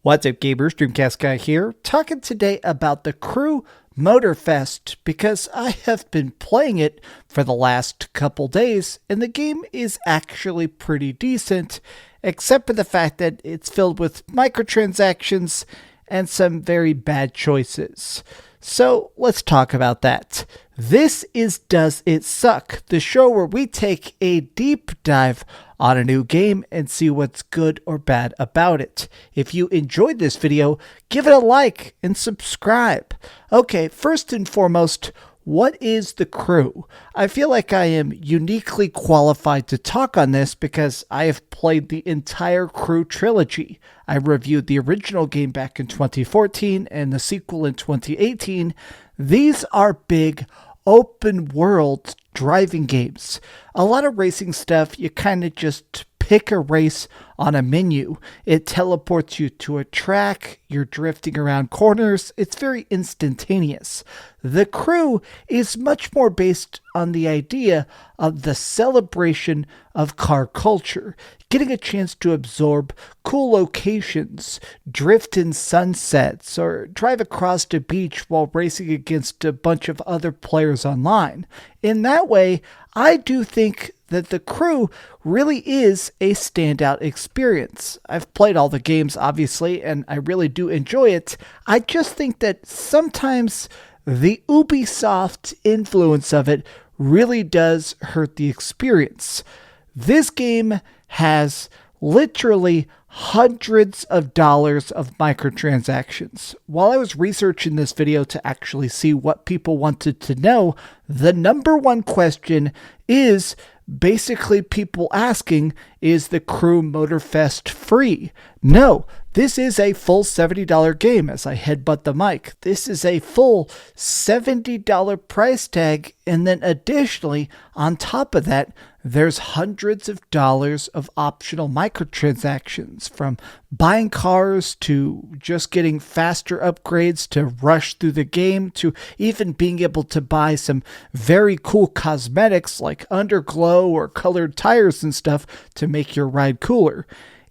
What's up, gamers? DreamcastGuy here, talking today about the Crew Motorfest because I have been playing it for the last couple days and the game is actually pretty decent, except for the fact that it's filled with microtransactions and some very bad choices. So let's talk about that. This is Does It Suck? The show where we take a deep dive on a new game and see what's good or bad about it. If you enjoyed this video, give it a like and subscribe. Okay, first and foremost, what is the Crew? I feel like I am uniquely qualified to talk on this because I have played the entire Crew trilogy. I reviewed the original game back in 2014 and the sequel in 2018. These are big, open world driving games. A lot of racing stuff, you kind of just pick a race on a menu. It teleports you to a track, you're drifting around corners, it's very instantaneous. The Crew is much more based on the idea of the celebration of car culture, getting a chance to absorb cool locations, drift in sunsets, or drive across the beach while racing against a bunch of other players online. In that way, I do think that the Crew really is a standout experience. I've played all the games, obviously, and I really do enjoy it. I just think that sometimes the Ubisoft influence of it really does hurt the experience. This game has literally hundreds of dollars of microtransactions. While I was researching this video to actually see what people wanted to know, the number one question is basically people asking, is the Crew Motorfest free? No, this is a full $70 game as I headbutt the mic. This is a full $70 price tag, and then additionally, on top of that, there's hundreds of dollars of optional microtransactions, from buying cars to just getting faster upgrades to rush through the game to even being able to buy some very cool cosmetics like underglow or colored tires and stuff to make your ride cooler.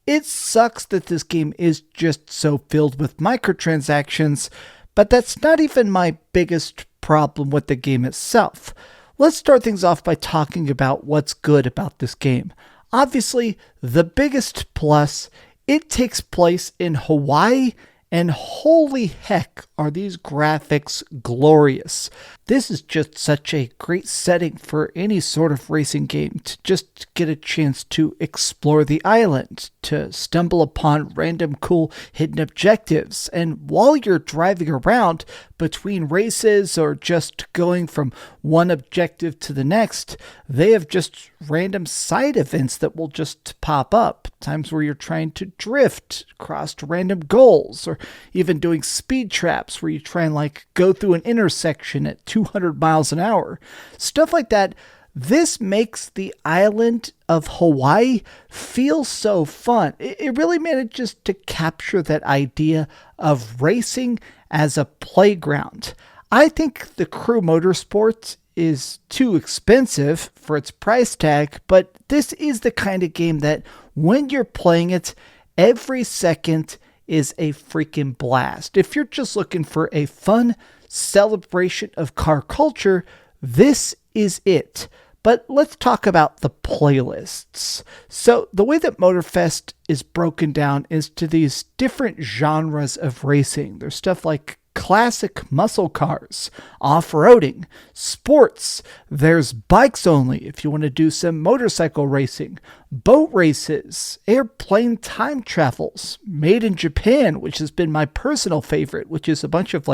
It sucks that this game is just so filled with microtransactions, but that's not even my biggest problem with the game itself. Let's start things off by talking about what's good about this game. Obviously, the biggest plus, it takes place in Hawaii, and holy heck, are these graphics glorious. This is just such a great setting for any sort of racing game to just get a chance to explore the island, to stumble upon random cool hidden objectives, and while you're driving around between races or just going from one objective to the next, they have just random side events that will just pop up. Times where you're trying to drift across random goals, or even doing speed traps where you try and go through an intersection at 200 miles an hour. Stuff like that. This makes the island of Hawaii feel so fun. It really manages to capture that idea of racing as a playground. I think the Crew Motorsport is too expensive for its price tag, but this is the kind of game that when you're playing it, every second is a freaking blast. If you're just looking for a fun celebration of car culture, this is it. But let's talk about the playlists. So the way that Motorfest is broken down is to these different genres of racing. There's stuff like classic muscle cars, off-roading, sports. There's bikes only if you want to do some motorcycle racing, boat races, airplane time travels, made in Japan, which has been my personal favorite, which is a bunch of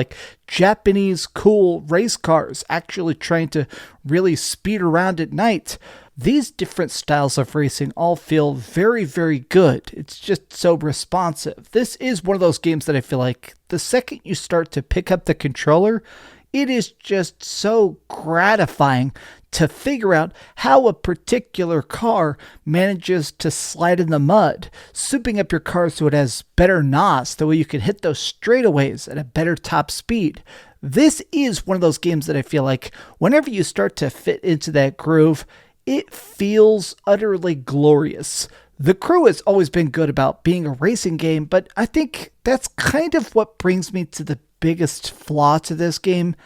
Japanese cool race cars actually trying to really speed around at night. These different styles of racing all feel very, very good. It's just so responsive. This is one of those games that I feel like the second you start to pick up the controller, it is just so gratifying to figure out how a particular car manages to slide in the mud, souping up your car so it has better NOS, the way you can hit those straightaways at a better top speed. This is one of those games that I feel like whenever you start to fit into that groove, it feels utterly glorious. The Crew has always been good about being a racing game, but I think that's kind of what brings me to the biggest flaw to this game.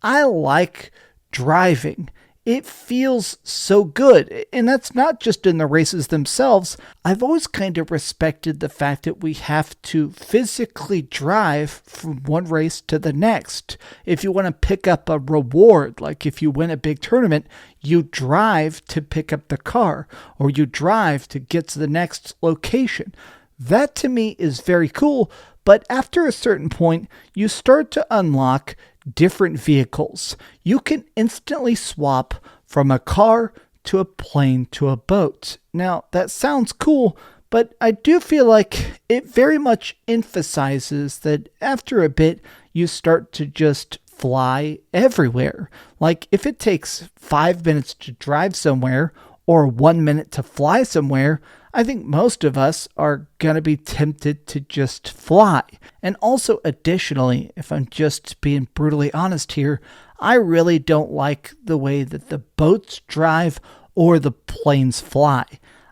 I like driving. It feels so good, and that's not just in the races themselves. I've always kind of respected the fact that we have to physically drive from one race to the next. If you want to pick up a reward, like if you win a big tournament, you drive to pick up the car, or you drive to get to the next location. That to me is very cool, but after a certain point, you start to unlock different vehicles. You can instantly swap from a car to a plane to a boat. Now, that sounds cool, but I do feel like it very much emphasizes that after a bit, you start to just fly everywhere. Like if it takes 5 minutes to drive somewhere or 1 minute to fly somewhere, I think most of us are going to be tempted to just fly. And also additionally, if I'm just being brutally honest here, I really don't like the way that the boats drive or the planes fly.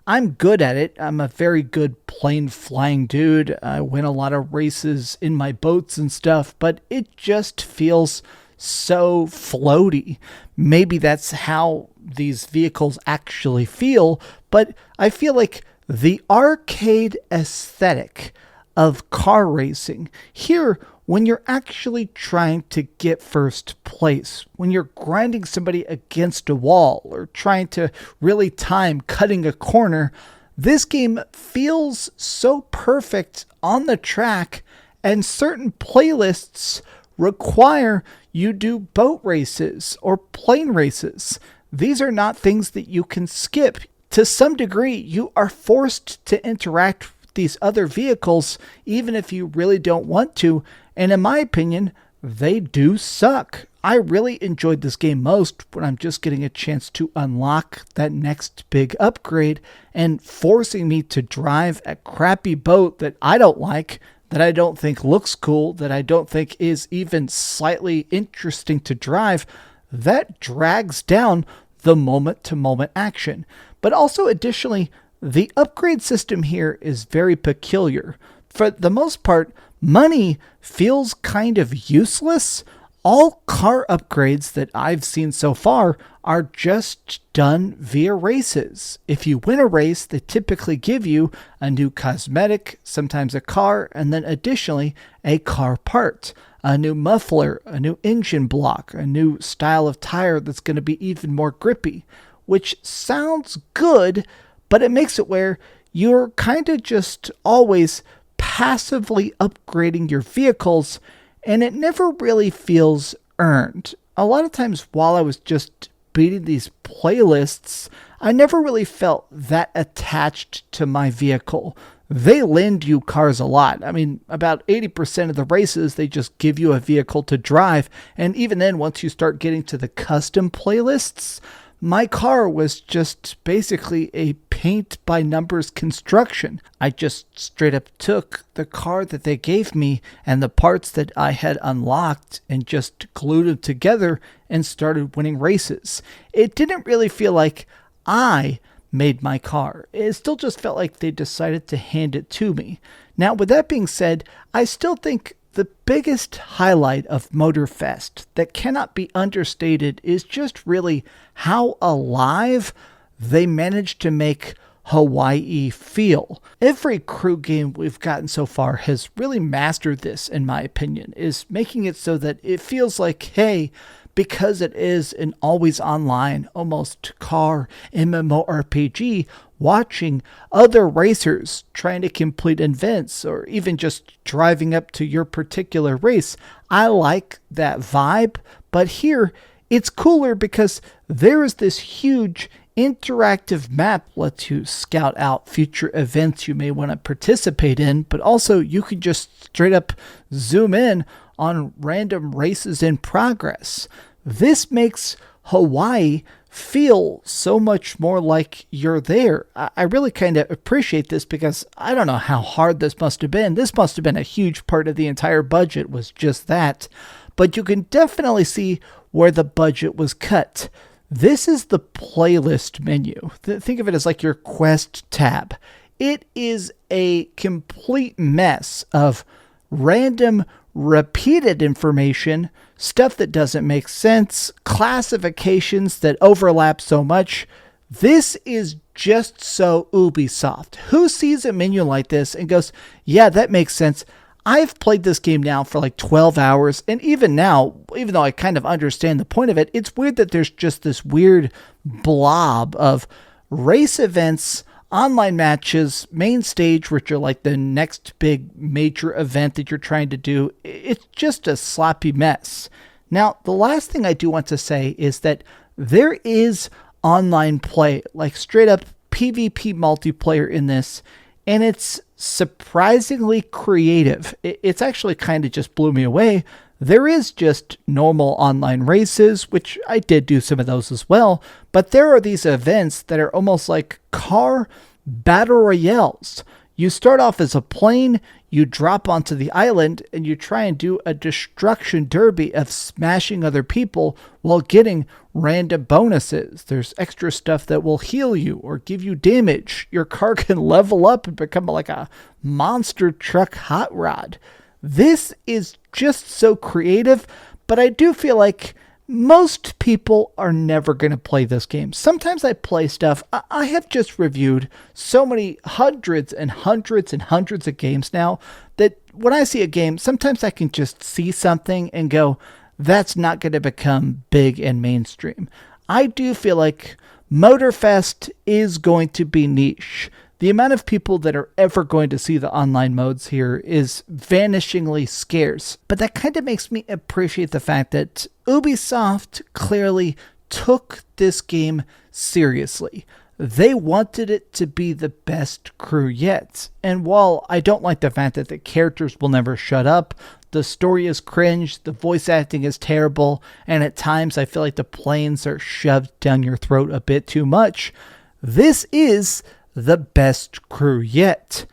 I'm good at it. I'm a very good plane flying dude. I win a lot of races in my boats and stuff, but it just feels so floaty. Maybe that's how these vehicles actually feel, but I feel like the arcade aesthetic of car racing here, when you're actually trying to get first place, when you're grinding somebody against a wall or trying to really time cutting a corner, this game feels so perfect on the track, and certain playlists require you do boat races or plane races. These are not things that you can skip. To some degree, you are forced to interact with these other vehicles, even if you really don't want to. And in my opinion, they do suck. I really enjoyed this game most when I'm just getting a chance to unlock that next big upgrade and forcing me to drive a crappy boat that I don't like, that I don't think looks cool, that I don't think is even slightly interesting to drive. That drags down the moment-to-moment action. But also additionally, the upgrade system here is very peculiar. For the most part, money feels kind of useless. All car upgrades that I've seen so far are just done via races. If you win a race, they typically give you a new cosmetic, sometimes a car, and then additionally a car part, a new muffler, a new engine block, a new style of tire that's going to be even more grippy, which sounds good, but it makes it where you're kind of just always passively upgrading your vehicles, and it never really feels earned. A lot of times while I was just beating these playlists, I never really felt that attached to my vehicle. They lend you cars a lot. I mean, about 80% of the races, they just give you a vehicle to drive. And even then, once you start getting to the custom playlists, my car was just basically a paint by numbers construction. I just straight up took the car that they gave me and the parts that I had unlocked and just glued them together and started winning races. It didn't really feel like I made my car. It still just felt like they decided to hand it to me. Now, with that being said, I still think the biggest highlight of Motorfest that cannot be understated is just really how alive they managed to make Hawaii feel. Every Crew game we've gotten so far has really mastered this, in my opinion, is making it so that it feels like, hey, because it is an always online, almost car MMORPG, watching other racers trying to complete events or even just driving up to your particular race. I like that vibe, but here it's cooler because there is this huge interactive map lets you scout out future events you may want to participate in, but also you can just straight up zoom in on random races in progress. This makes Hawaii feel so much more like you're there. I really kind of appreciate this because I don't know how hard this must have been. This must have been a huge part of the entire budget was just that. But you can definitely see where the budget was cut. This is the playlist menu. Think of it as like your quest tab. It is a complete mess of random, repeated information, stuff that doesn't make sense, classifications that overlap so much. This is just so Ubisoft. Who sees a menu like this and goes, yeah, that makes sense. I've played this game now for like 12 hours, and even now, even though I kind of understand the point of it, it's weird that there's just this weird blob of race events, online matches, main stage, which are like the next big major event that you're trying to do. It's just a sloppy mess. Now, the last thing I do want to say is that there is online play, like straight up PvP multiplayer in this, and it's surprisingly creative. It's actually kind of just blew me away. There is just normal online races, which I did do some of those as well, but there are these events that are almost like car battle royales. You start off as a plane, you drop onto the island, and you try and do a destruction derby of smashing other people while getting random bonuses. There's extra stuff that will heal you or give you damage. Your car can level up and become like a monster truck hot rod. This is just so creative, but I do feel like most people are never going to play this game. Sometimes I play stuff. I have just reviewed so many hundreds and hundreds and hundreds of games now that when I see a game, sometimes I can just see something and go, that's not going to become big and mainstream. I do feel like Motorfest is going to be niche. The amount of people that are ever going to see the online modes here is vanishingly scarce. But that kind of makes me appreciate the fact that Ubisoft clearly took this game seriously. They wanted it to be the best crew yet. And while I don't like the fact that the characters will never shut up, the story is cringe, the voice acting is terrible, and at times I feel like the planes are shoved down your throat a bit too much, this is the best crew yet.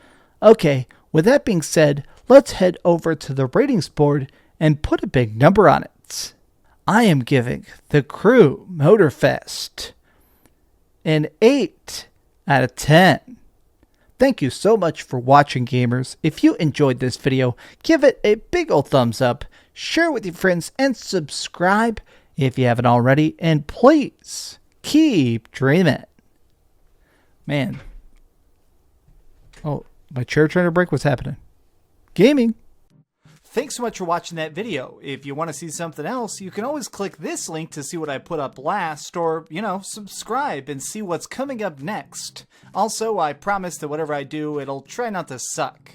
Okay, with that being said, let's head over to the ratings board and put a big number on it. I am giving the Crew Motorfest an 8 out of 10. Thank you so much for watching, gamers. If you enjoyed this video, give it a big old thumbs up, share it with your friends, and subscribe if you haven't already. And please, keep dreaming. Man. Oh, my chair trying to break? What's happening? Gaming. Thanks so much for watching that video. If you want to see something else, you can always click this link to see what I put up last, or, subscribe and see what's coming up next. Also, I promise that whatever I do, it'll try not to suck.